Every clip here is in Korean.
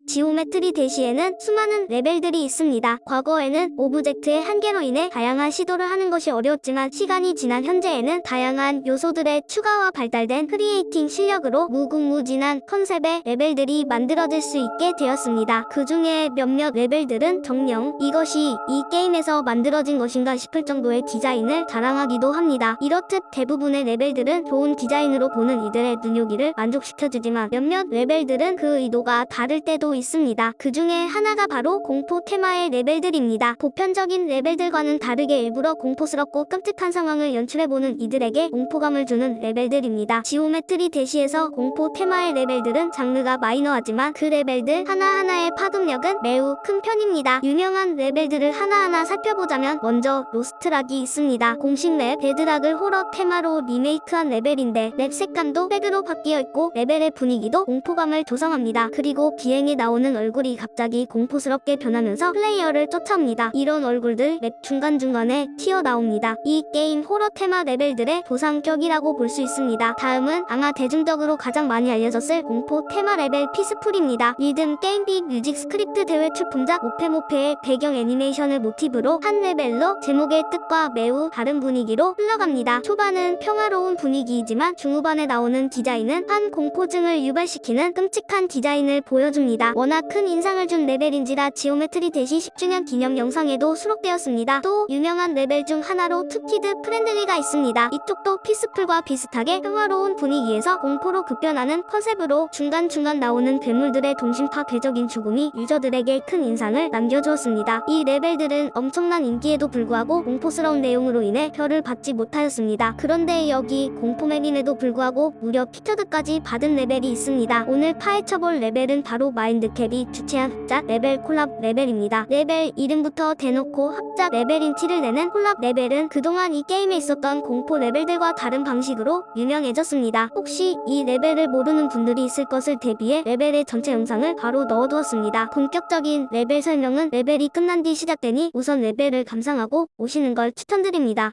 지오메트리 대시에는 수많은 레벨들이 있습니다. 과거에는 오브젝트의 한계로 인해 다양한 시도를 하는 것이 어려웠지만 시간이 지난 현재에는 다양한 요소들의 추가와 발달된 크리에이팅 실력으로 무궁무진한 컨셉의 레벨들이 만들어질 수 있게 되었습니다. 그 중에 몇몇 레벨들은 정녕 이것이 이 게임에서 만들어진 것인가 싶을 정도의 디자인을 자랑하기도 합니다. 이렇듯 대부분의 레벨들은 좋은 디자인으로 보는 이들의 눈요기를 만족시켜주지만 몇몇 레벨들은 그 의도가 다를 때도 있습니다. 그 중에 하나가 바로 공포 테마의 레벨들입니다. 보편적인 레벨들과는 다르게 일부러 공포스럽고 끔찍한 상황을 연출해보는 이들에게 공포감을 주는 레벨들입니다. 지오메트리 대시에서 공포 테마의 레벨들은 장르가 마이너하지만 그 레벨들 하나하나의 파급력은 매우 큰 편입니다. 유명한 레벨들을 하나하나 살펴보자면 먼저 로스트락이 있습니다. 공식 맵 데드락을 호러 테마로 리메이크한 레벨인데 맵 색감도 백으로 바뀌어 있고 레벨의 분위기도 공포감을 조성합니다. 그리고 비행에 나오는 얼굴이 갑자기 공포스럽게 변하면서 플레이어를 쫓아옵니다. 이런 얼굴들 맵 중간중간에 튀어나옵니다. 이 게임 호러 테마 레벨들의 도상격이라고 볼 수 있습니다. 다음은 아마 대중적으로 가장 많이 알려졌을 공포 테마 레벨 피스풀입니다. 리듬 게임비 뮤직 스크립트 대회 출품작 모페모페의 배경 애니메이션을 모티브로 한 레벨로 제목의 뜻과 매우 다른 분위기로 흘러갑니다. 초반은 평화로운 분위기이지만 중후반에 나오는 디자인은 한 공포증을 유발시키는 끔찍한 디자인을 보여줍니다. 워낙 큰 인상을 준 레벨인지라 지오메트리 대시 10주년 기념 영상에도 수록되었습니다. 또 유명한 레벨 중 하나로 투키드 프렌들리가 있습니다. 이쪽도 피스풀과 비슷하게 평화로운 분위기에서 공포로 급변하는 컨셉으로 중간중간 나오는 괴물들의 동심파 궤적인 죽음이 유저들에게 큰 인상을 남겨주었습니다. 이 레벨들은 엄청난 인기에도 불구하고 공포스러운 내용으로 인해 별을 받지 못하였습니다. 그런데 여기 공포맵임에도 불구하고 무려 피처드까지 받은 레벨이 있습니다. 오늘 파헤쳐볼 레벨은 바로 마인드캡이 주최한 합작 레벨 콜랍 레벨입니다. 레벨 이름부터 대놓고 합작 레벨인 티를 내는 콜랍 레벨은 그동안 이 게임에 있었던 공포 레벨들과 다른 방식으로 유명해졌습니다. 혹시 이 레벨을 모르는 분들이 있을 것을 대비해 레벨의 전체 영상을 바로 넣어두었습니다. 본격적인 레벨 설명은 레벨이 끝난 뒤 시작되니 우선 레벨을 감상하고 오시는 걸 추천드립니다.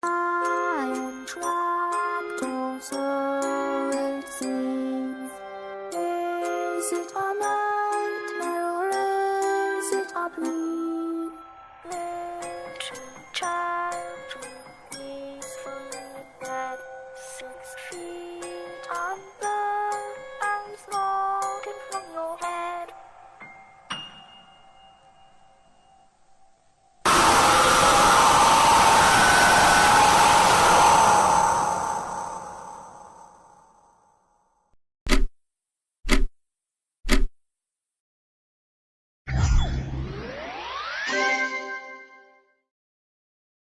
I am trapped, oh so it seems. Is it a nightmare or is it a dream? Little child, peacefully dead, 6 feet under, and smoking from your head.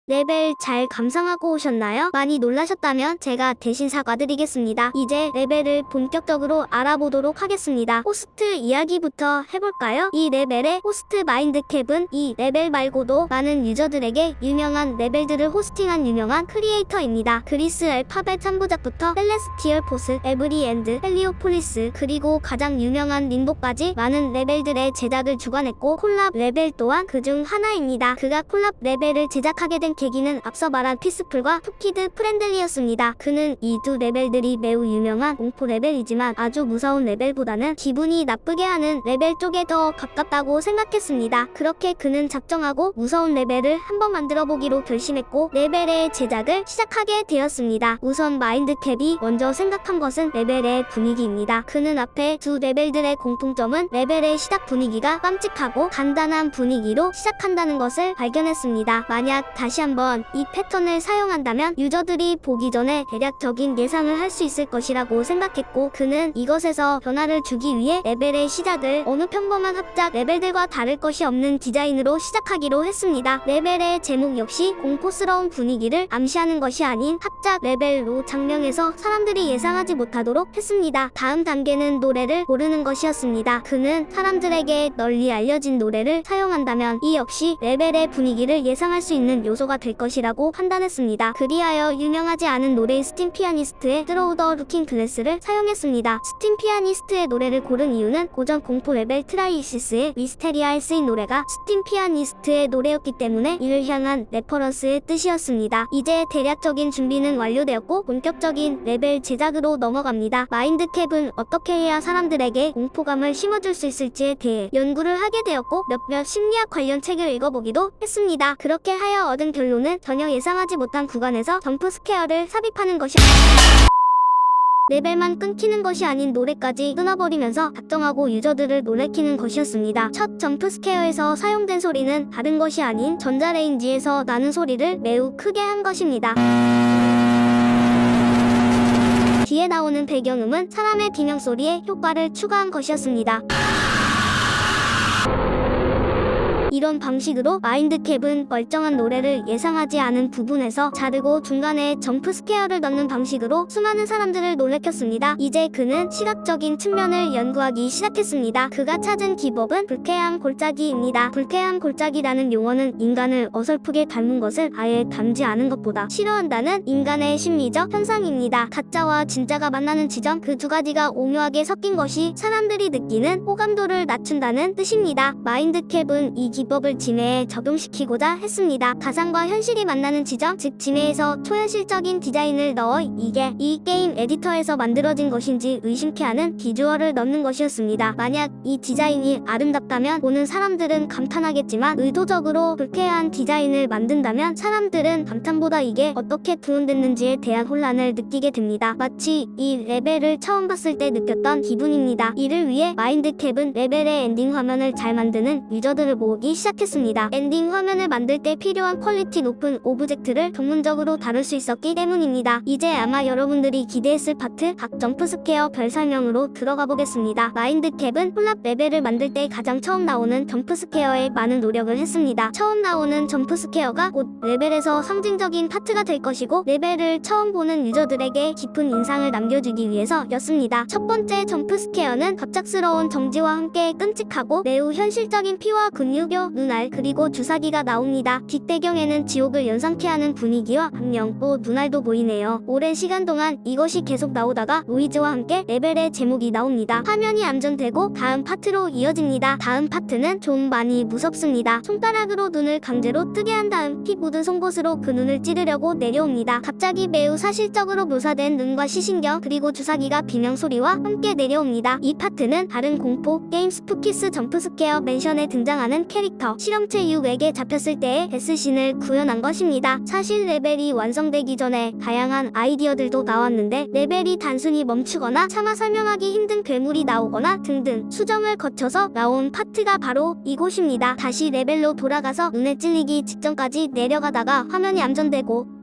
레벨 잘 감상하고 오셨나요? 많이 놀라셨다면 제가 대신 사과드리겠습니다. 이제 레벨을 본격적으로 알아보도록 하겠습니다. 호스트 이야기부터 해볼까요? 이 레벨의 호스트 마인드캡은 이 레벨 말고도 많은 유저들에게 유명한 레벨들을 호스팅한 유명한 크리에이터입니다. 그리스 알파벳 3부작부터 셀레스티얼 포스, 에브리 엔드, 헬리오폴리스, 그리고 가장 유명한 림보까지 많은 레벨들의 제작을 주관했고 콜랍 레벨 또한 그중 하나입니다. 그가 콜랍 레벨을 제작하게 된 계기는 앞서 말한 피스풀과 투키드 프렌들리였습니다. 그는 이 두 레벨들이 매우 유명한 공포 레벨이지만 아주 무서운 레벨보다는 기분이 나쁘게 하는 레벨 쪽에 더 가깝다고 생각했습니다. 그렇게 그는 작정하고 무서운 레벨을 한번 만들어보기로 결심했고 레벨의 제작을 시작하게 되었습니다. 우선 마인드캡이 먼저 생각한 것은 레벨의 분위기입니다. 그는 앞에 두 레벨들의 공통점은 레벨의 시작 분위기가 깜찍하고 간단한 분위기로 시작한다는 것을 발견했습니다. 만약 다시 한번 이 패턴을 사용한다면 유저들이 보기 전에 대략적인 예상을 할 수 있을 것이라고 생각했고 그는 이것에서 변화를 주기 위해 레벨의 시작을 어느 평범한 합작 레벨들과 다를 것이 없는 디자인으로 시작하기로 했습니다. 레벨의 제목 역시 공포스러운 분위기를 암시하는 것이 아닌 합작 레벨로 장명해서 사람들이 예상하지 못하도록 했습니다. 다음 단계는 노래를 고르는 것이었습니다. 그는 사람들에게 널리 알려진 노래를 사용한다면 이 역시 레벨의 분위기를 예상할 수 있는 요소가 될 것이라고 판단했습니다. 그리하여 유명하지 않은 노래인 스팀 피아니스트의 Through the Looking Glass를 사용했습니다. 스팀 피아니스트의 노래를 고른 이유는 고전 공포 레벨 트라이시스의 미스테리아에 쓰인 노래가 스팀 피아니스트의 노래였기 때문에 이를 향한 레퍼런스의 뜻이었습니다. 이제 대략적인 준비는 완료되었고 본격적인 레벨 제작으로 넘어갑니다. 마인드캡은 어떻게 해야 사람들에게 공포감을 심어줄 수 있을지에 대해 연구를 하게 되었고 몇몇 심리학 관련 책을 읽어보기도 했습니다. 그렇게 하여 얻은 결론은 전혀 예상하지 못한 구간에서 점프 스퀘어를 삽입하는 것이었습니다. 레벨만 끊기는 것이 아닌 노래까지 끊어버리면서 작정하고 유저들을 놀래키는 것이었습니다. 첫 점프 스퀘어에서 사용된 소리는 다른 것이 아닌 전자레인지에서 나는 소리를 매우 크게 한 것입니다. 뒤에 나오는 배경음은 사람의 비명소리에 효과를 추가한 것이었습니다. 이런 방식으로 마인드캡은 멀쩡한 노래를 예상하지 않은 부분에서 자르고 중간에 점프 스퀘어를 넣는 방식으로 수많은 사람들을 놀래켰습니다. 이제 그는 시각적인 측면을 연구하기 시작했습니다. 그가 찾은 기법은 불쾌한 골짜기입니다. 불쾌한 골짜기라는 용어는 인간을 어설프게 닮은 것을 아예 닮지 않은 것보다 싫어한다는 인간의 심리적 현상입니다. 가짜와 진짜가 만나는 지점 그 두 가지가 오묘하게 섞인 것이 사람들이 느끼는 호감도를 낮춘다는 뜻입니다. 마인드캡은 이 기법을 지메에 적용시키고자 했습니다. 가상과 현실이 만나는 지점, 즉 지메에서 초현실적인 디자인을 넣어 이게 이 게임 에디터에서 만들어진 것인지 의심케 하는 비주얼을 넣는 것이었습니다. 만약 이 디자인이 아름답다면 보는 사람들은 감탄하겠지만 의도적으로 불쾌한 디자인을 만든다면 사람들은 감탄보다 이게 어떻게 구현됐는지에 대한 혼란을 느끼게 됩니다. 마치 이 레벨을 처음 봤을 때 느꼈던 기분입니다. 이를 위해 마인드캡은 레벨의 엔딩 화면을 잘 만드는 유저들을 모으기 시작했습니다. 엔딩 화면을 만들 때 필요한 퀄리티 높은 오브젝트를 전문적으로 다룰 수 있었기 때문입니다. 이제 아마 여러분들이 기대했을 파트 각 점프 스퀘어 별 설명으로 들어가 보겠습니다. 마인드캡은 콜랍 레벨을 만들 때 가장 처음 나오는 점프 스퀘어에 많은 노력을 했습니다. 처음 나오는 점프 스퀘어가 곧 레벨에서 상징적인 파트가 될 것이고 레벨을 처음 보는 유저들에게 깊은 인상을 남겨주기 위해서였습니다. 첫 번째 점프 스퀘어는 갑작스러운 정지와 함께 끔찍하고 매우 현실적인 피와 근육의 시나리오, 눈알, 그리고 주사기가 나옵니다. 뒷배경에는 지옥을 연상케 하는 분위기와 악령, 또 눈알도 보이네요. 오랜 시간 동안 이것이 계속 나오다가 노이즈와 함께 레벨의 제목이 나옵니다. 화면이 암전되고 다음 파트로 이어집니다. 다음 파트는 좀 많이 무섭습니다. 손가락으로 눈을 강제로 뜨게 한 다음 피 묻은 송곳으로 그 눈을 찌르려고 내려옵니다. 갑자기 매우 사실적으로 묘사된 눈과 시신경, 그리고 주사기가 비명소리와 함께 내려옵니다. 이 파트는 다른 공포 게임 스푸키스 점프스케어 맨션에 등장하는 캐릭터 실험체 유에게 잡혔을 때의 데스신을 구현한 것입니다. 사실 레벨이 완성되기 전에 다양한 아이디어들도 나왔는데 레벨이 단순히 멈추거나 차마 설명하기 힘든 괴물이 나오거나 등등 수정을 거쳐서 나온 파트가 바로 이곳입니다. 다시 레벨로 돌아가서 눈에 찔리기 직전까지 내려가다가 화면이 암전되고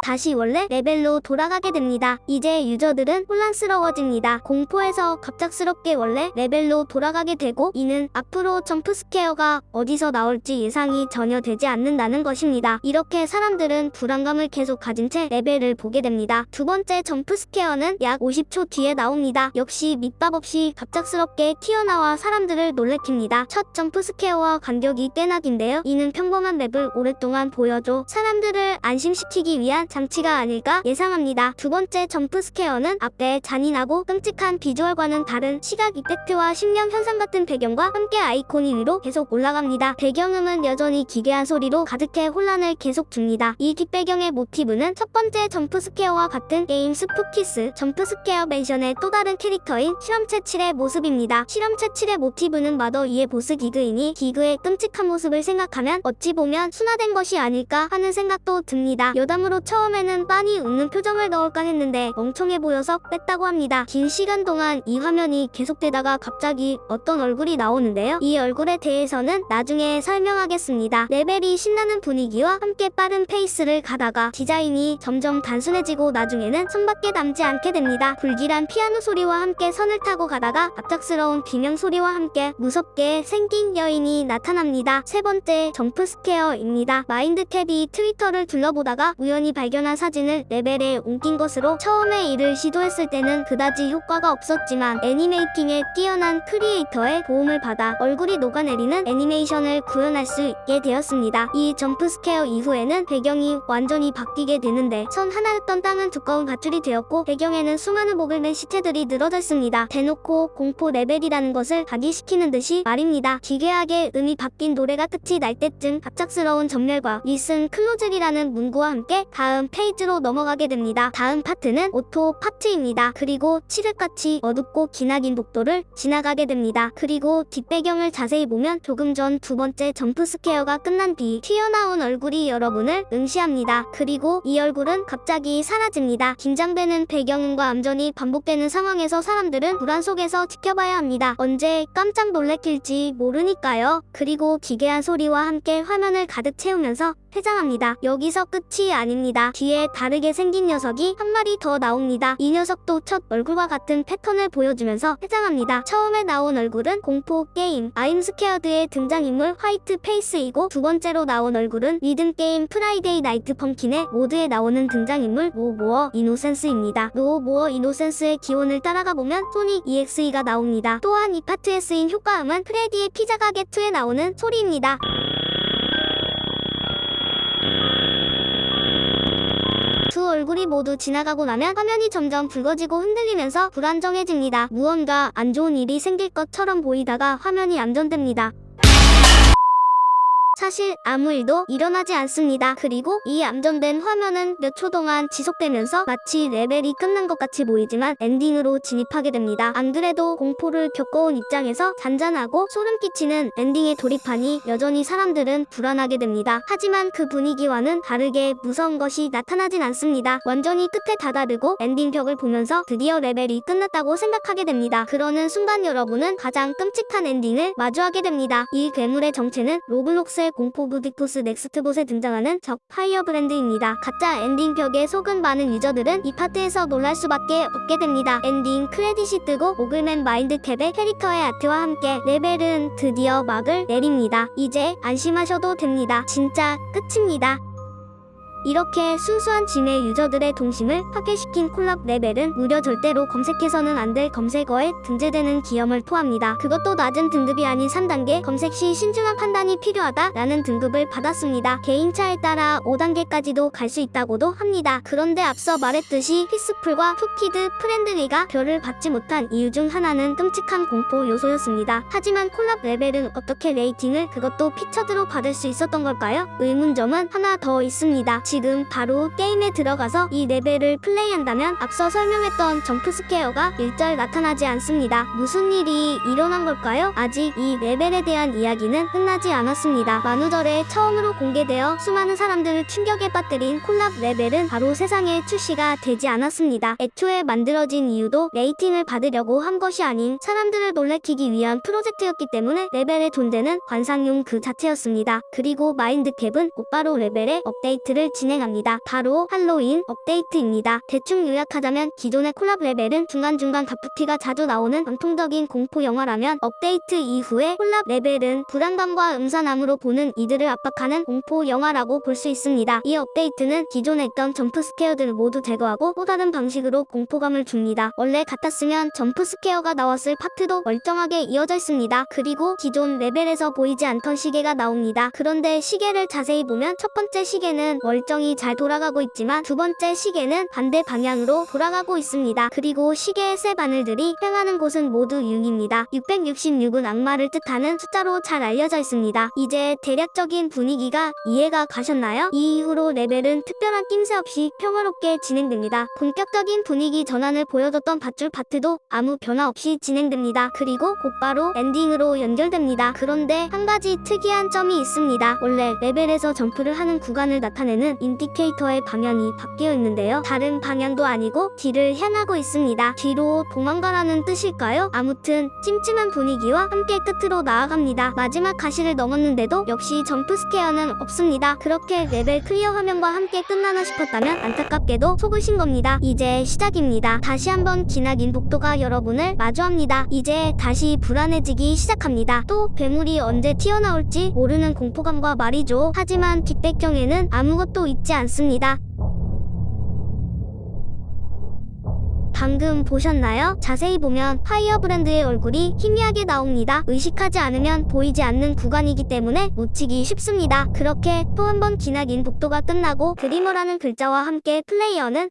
다시 원래 레벨로 돌아가게 됩니다. 이제 유저들은 혼란스러워집니다. 공포에서 갑작스럽게 원래 레벨로 돌아가게 되고 이는 앞으로 점프스케어가 어디서 나올지 예상이 전혀 되지 않는다는 것입니다. 이렇게 사람들은 불안감을 계속 가진 채 레벨을 보게 됩니다. 두 번째 점프스케어는 약 50초 뒤에 나옵니다. 역시 밑밥 없이 갑작스럽게 튀어나와 사람들을 놀래킵니다. 첫 점프스케어와 간격이 꽤나 긴데요. 이는 평범한 맵을 오랫동안 보여줘 사람들을 안심시키기 위한 장치가 아닐까 예상합니다. 두 번째 점프스케어는 앞에 잔인하고 끔찍한 비주얼과는 다른 시각 이펙트와 심령 현상 같은 배경과 함께 아이콘이 위로 계속 올라갑니다. 배경음은 여전히 기괴한 소리로 가득해 혼란을 계속 줍니다. 이 뒷배경의 모티브는 첫 번째 점프스케어와 같은 게임 스푸키스 점프스케어 맨션의 또 다른 캐릭터인 실험체 7의 모습입니다. 실험체 7의 모티브는 마더 2의 보스 기그이니 기그의 끔찍한 모습을 생각하면 어찌 보면 순화된 것이 아닐까 하는 생각도 듭니다. 여담으로 처음에는 빤히 웃는 표정을 넣을까 했는데 멍청해 보여서 뺐다고 합니다. 긴 시간 동안 이 화면이 계속되다가 갑자기 어떤 얼굴이 나오는데요. 이 얼굴에 대해서는 나중에 설명하겠습니다. 레벨이 신나는 분위기와 함께 빠른 페이스를 가다가 디자인이 점점 단순해지고 나중에는 손밖에 남지 않게 됩니다. 불길한 피아노 소리와 함께 선을 타고 가다가 갑작스러운 비명 소리와 함께 무섭게 생긴 여인이 나타납니다. 세 번째 점프스케어입니다. 마인드캡이 트위터를 둘러보다가 우연히 발견한 사진을 레벨에 옮긴 것으로 처음에 이를 시도했을 때는 그다지 효과가 없었지만 애니메이팅에 뛰어난 크리에이터의 도움을 받아 얼굴이 녹아내리는 애니메이션을 구현할 수 있게 되었습니다. 이 점프스케어 이후에는 배경이 완전히 바뀌게 되는데 선 하나였던 땅은 두꺼운 밧줄이 되었고 배경에는 수많은 목을 맨 시체들이 늘어졌습니다. 대놓고 공포 레벨이라는 것을 각인시키는 듯이 말입니다. 기괴하게 음이 바뀐 노래가 끝이 날 때쯤 갑작스러운 전멸과 리슨 클로즈리라는 문구와 함께 다음 페이지로 넘어가게 됩니다. 다음 파트는 오토 파트입니다. 그리고 칠흑같이 어둡고 기나긴 복도를 지나가게 됩니다. 그리고 뒷배경을 자세히 보면 조금 전 두 번째 점프스케어가 끝난 뒤 튀어나온 얼굴이 여러분을 응시합니다. 그리고 이 얼굴은 갑자기 사라집니다. 긴장되는 배경음과 암전이 반복되는 상황에서 사람들은 불안 속에서 지켜봐야 합니다. 언제 깜짝 놀래킬지 모르니까요. 그리고 기괴한 소리와 함께 화면을 가득 채우면서 회장합니다. 여기서 끝이 아닙니다. 뒤에 다르게 생긴 녀석이 한 마리 더 나옵니다. 이 녀석도 첫 얼굴과 같은 패턴을 보여주면서 회장합니다. 처음에 나온 얼굴은 공포 게임 I'm Scared의 등장인물 화이트 페이스이고 두 번째로 나온 얼굴은 리듬 게임 프라이데이 나이트 펌킨의 모드에 나오는 등장인물 노 모어 이노센스입니다. 노 모어 이노센스의 기원을 따라가 보면 소닉 EXE가 나옵니다. 또한 이 파트에 쓰인 효과음은 프레디의 피자 가게 2에 나오는 소리입니다. 두 얼굴이 모두 지나가고 나면 화면이 점점 붉어지고 흔들리면서 불안정해집니다. 무언가 안 좋은 일이 생길 것처럼 보이다가 화면이 암전됩니다. 사실 아무 일도 일어나지 않습니다. 그리고 이 암전된 화면은 몇 초 동안 지속되면서 마치 레벨이 끝난 것 같이 보이지만 엔딩으로 진입하게 됩니다. 안 그래도 공포를 겪어온 입장에서 잔잔하고 소름 끼치는 엔딩에 돌입하니 여전히 사람들은 불안하게 됩니다. 하지만 그 분위기와는 다르게 무서운 것이 나타나진 않습니다. 완전히 끝에 다다르고 엔딩 벽을 보면서 드디어 레벨이 끝났다고 생각하게 됩니다. 그러는 순간 여러분은 가장 끔찍한 엔딩을 마주하게 됩니다. 이 괴물의 정체는 로블록스의 공포 부디포스 넥스트봇에 등장하는 적 파이어브랜드입니다. 가짜 엔딩 벽에 속은 많은 유저들은 이 파트에서 놀랄 수밖에 없게 됩니다. 엔딩 크레딧이 뜨고 오글맨 마인드캡의 캐릭터의 아트와 함께 레벨은 드디어 막을 내립니다. 이제 안심하셔도 됩니다. 진짜 끝입니다. 이렇게 순수한 진의 유저들의 동심을 파괴시킨 콜랍 레벨은 무려 절대로 검색해서는 안 될 검색어에 등재되는 기염을 토합니다. 그것도 낮은 등급이 아닌 3단계, 검색 시 신중한 판단이 필요하다라는 등급을 받았습니다. 개인차에 따라 5단계까지도 갈 수 있다고도 합니다. 그런데 앞서 말했듯이 피스풀과 투키드 프렌들리가 별을 받지 못한 이유 중 하나는 끔찍한 공포 요소였습니다. 하지만 콜랍 레벨은 어떻게 레이팅을 그것도 피처드로 받을 수 있었던 걸까요? 의문점은 하나 더 있습니다. 지금 바로 게임에 들어가서 이 레벨을 플레이한다면 앞서 설명했던 점프 스퀘어가 일절 나타나지 않습니다. 무슨 일이 일어난 걸까요? 아직 이 레벨에 대한 이야기는 끝나지 않았습니다. 만우절에 처음으로 공개되어 수많은 사람들을 충격에 빠뜨린 콜랍 레벨은 바로 세상에 출시가 되지 않았습니다. 애초에 만들어진 이유도 레이팅을 받으려고 한 것이 아닌 사람들을 놀래키기 위한 프로젝트였기 때문에 레벨의 존재는 관상용 그 자체였습니다. 그리고 마인드캡은 곧바로 레벨의 업데이트를 진행합니다. 바로 할로윈 업데이트입니다. 대충 요약하자면 기존의 콜랍 레벨은 중간중간 가프티가 자주 나오는 전통적인 공포 영화라면 업데이트 이후에 콜랍 레벨은 불안감과 음산함으로 보는 이들을 압박하는 공포 영화라고 볼 수 있습니다. 이 업데이트는 기존에 있던 점프 스퀘어들을 모두 제거하고 또 다른 방식으로 공포감을 줍니다. 원래 같았으면 점프 스퀘어가 나왔을 파트도 멀쩡하게 이어져 있습니다. 그리고 기존 레벨에서 보이지 않던 시계가 나옵니다. 그런데 시계를 자세히 보면 첫 번째 시계는 멀쩡히 잘 돌아가고 있지만 두 번째 시계는 반대 방향으로 돌아가고 있습니다. 그리고 시계의 쇠 바늘들이 향하는 곳은 모두 6입니다. 666은 악마를 뜻하는 숫자로 잘 알려져 있습니다. 이제 대략적인 분위기가 이해가 가셨나요? 이 이후로 레벨은 특별한 낌새 없이 평화롭게 진행됩니다. 본격적인 분위기 전환을 보여줬던 밧줄 파트도 아무 변화 없이 진행됩니다. 그리고 곧바로 엔딩으로 연결됩니다. 그런데 한 가지 특이한 점이 있습니다. 원래 레벨에서 점프를 하는 구간을 나타내는 인디케이터의 방향이 바뀌어 있는데요. 다른 방향도 아니고 뒤를 향하고 있습니다. 뒤로 도망가라는 뜻일까요? 아무튼 찜찜한 분위기와 함께 끝으로 나아갑니다. 마지막 가시를 넘었는데도 역시 점프 스퀘어는 없습니다. 그렇게 레벨 클리어 화면과 함께 끝나나 싶었다면 안타깝게도 속으신 겁니다. 이제 시작입니다. 다시 한번 기나긴 복도가 여러분을 마주합니다. 이제 다시 불안해지기 시작합니다. 또 괴물이 언제 튀어나올지 모르는 공포감과 말이죠. 하지만 뒷배경에는 아무것도 있지 않습니다. 방금 보셨나요? 자세히 보면 파이어브랜드의 얼굴이 희미하게 나옵니다. 의식하지 않으면 보이지 않는 구간이기 때문에 놓치기 쉽습니다. 그렇게 또 한 번 기나긴 복도가 끝나고 드리머라는 글자와 함께 플레이어는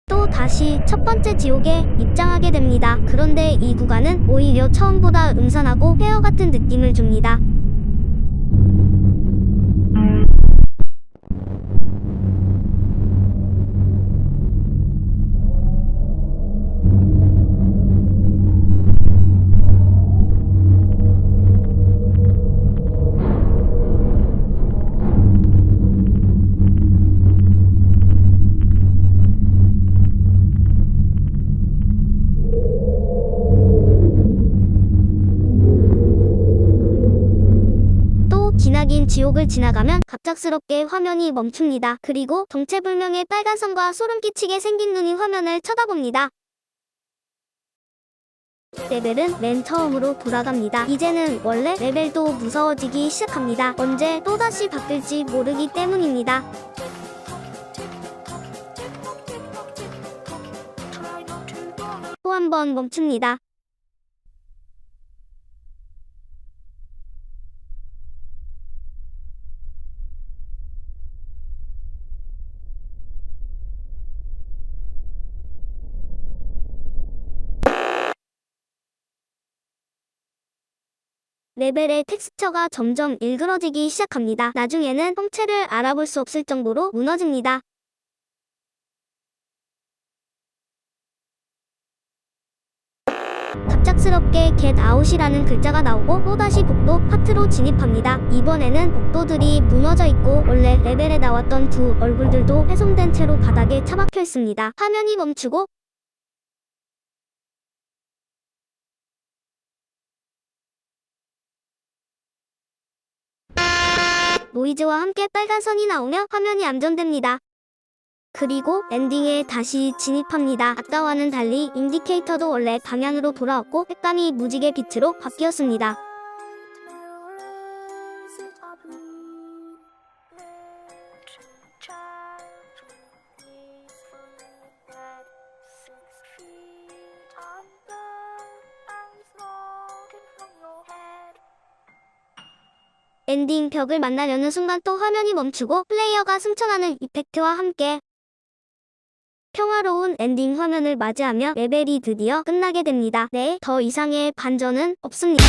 또 다시 첫 번째 지옥에 입장하게 됩니다. 그런데 이 구간은 오히려 처음보다 음산하고 폐허 같은 느낌을 줍니다. 기나긴 지옥을 지나가면 갑작스럽게 화면이 멈춥니다. 그리고 정체불명의 빨간 선과 소름 끼치게 생긴 눈이 화면을 쳐다봅니다. 레벨은 맨 처음으로 돌아갑니다. 이제는 원래 레벨도 무서워지기 시작합니다. 언제 또다시 바뀔지 모르기 때문입니다. 또 한 번 멈춥니다. 레벨의 텍스처가 점점 일그러지기 시작합니다. 나중에는 형체를 알아볼 수 없을 정도로 무너집니다. 갑작스럽게 Get Out이라는 글자가 나오고 또다시 복도 파트로 진입합니다. 이번에는 복도들이 무너져 있고 원래 레벨에 나왔던 두 얼굴들도 훼손된 채로 바닥에 처박혀 있습니다. 화면이 멈추고 노이즈와 함께 빨간 선이 나오며 화면이 암전됩니다. 그리고 엔딩에 다시 진입합니다. 아까와는 달리 인디케이터도 원래 방향으로 돌아왔고 색감이 무지개 빛으로 바뀌었습니다. 엔딩 벽을 만나려는 순간 또 화면이 멈추고 플레이어가 승천하는 이펙트와 함께 평화로운 엔딩 화면을 맞이하며 레벨이 드디어 끝나게 됩니다. 네, 더 이상의 반전은 없습니다.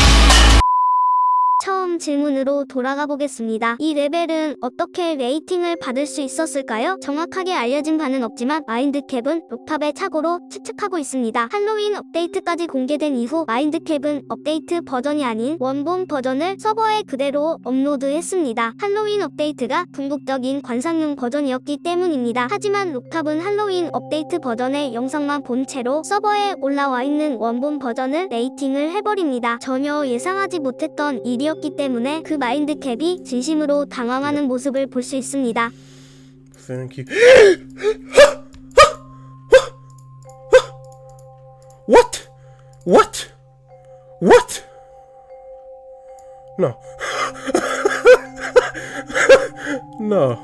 처음 질문으로 돌아가 보겠습니다. 이 레벨은 어떻게 레이팅을 받을 수 있었을까요? 정확하게 알려진 바는 없지만 마인드캡은 록탑의 착오로 추측하고 있습니다. 할로윈 업데이트까지 공개된 이후 마인드캡은 업데이트 버전이 아닌 원본 버전을 서버에 그대로 업로드했습니다. 할로윈 업데이트가 궁극적인 관상용 버전이었기 때문입니다. 하지만 록탑은 할로윈 업데이트 버전의 영상만 본 채로 서버에 올라와 있는 원본 버전을 레이팅을 해버립니다. 전혀 예상하지 못했던 일이었기 때문에 그 마인드캡이 진심으로 당황하는 모습을 볼 수 있습니다. Thank you. What? What? What? No. No.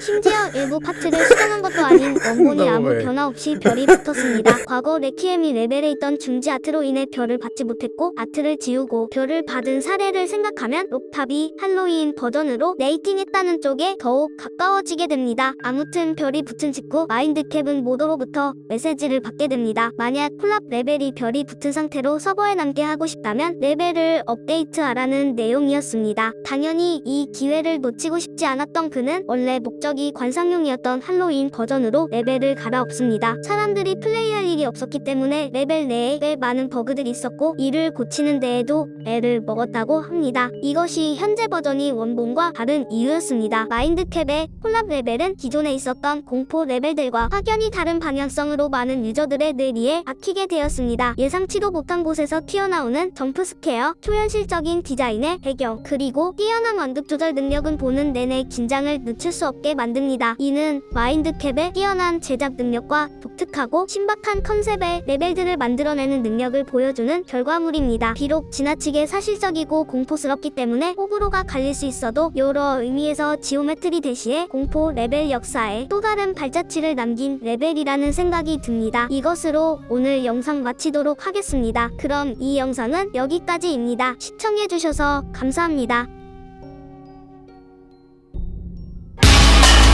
심지어 일부 파트를 수정한 것도 아닌 원본이 No 아무 way. 변화 없이 별이 붙었습니다. 과거 레퀴엠이 레벨에 있던 중지 아트로 인해 별을 받지 못했고 아트를 지우고 별을 받은 사례를 생각하면 록탑이 할로윈 버전으로 레이팅했다는 쪽에 더욱 가까워지게 됩니다. 아무튼 별이 붙은 직후 마인드캡은 모더로부터 메시지를 받게 됩니다. 만약 콜랍 레벨이 별이 붙은 상태로 서버에 남게 하고 싶다면 레벨을 업데이트하라는 내용이었습니다. 당연히 이 기회를 놓치고 싶지 않았던 그는 원래 목적이 관상용이었던 할로윈 버전으로 레벨을 갈아엎습니다. 사람들이 플레이할 일이 없었기 때문에 레벨 내에 꽤 많은 버그들이 있었고 이를 고치는 데에도 애를 먹었다고 합니다. 이것이 현재 버전이 원본과 다른 이유였습니다. 마인드캡의 콜랍 레벨은 기존에 있었던 공포 레벨들과 확연히 다른 방향성으로 많은 유저들의 뇌리에 박히게 되었습니다. 예상치도 못한 곳에서 튀어나오는 점프 스퀘어, 초현실적인 디자인의 배경, 그리고 뛰어난 완급 조절 능력은 보는 내내 긴장을 늦출 수 없게 만듭니다. 이는 마인드캡의 뛰어난 제작 능력과 독특하고 신박한 컨셉의 레벨들을 만들어내는 능력을 보여주는 결과물입니다. 비록 지나치게 사실적이고 공포스럽기 때문에 호불호가 갈릴 수 있어도 여러 의미에서 지오메트리 대시의 공포 레벨 역사에 또 다른 발자취를 남긴 레벨이라는 생각이 듭니다. 이것으로 오늘 영상 마치도록 하겠습니다. 그럼 이 영상은 여기까지입니다. 시청해주셔서 감사합니다.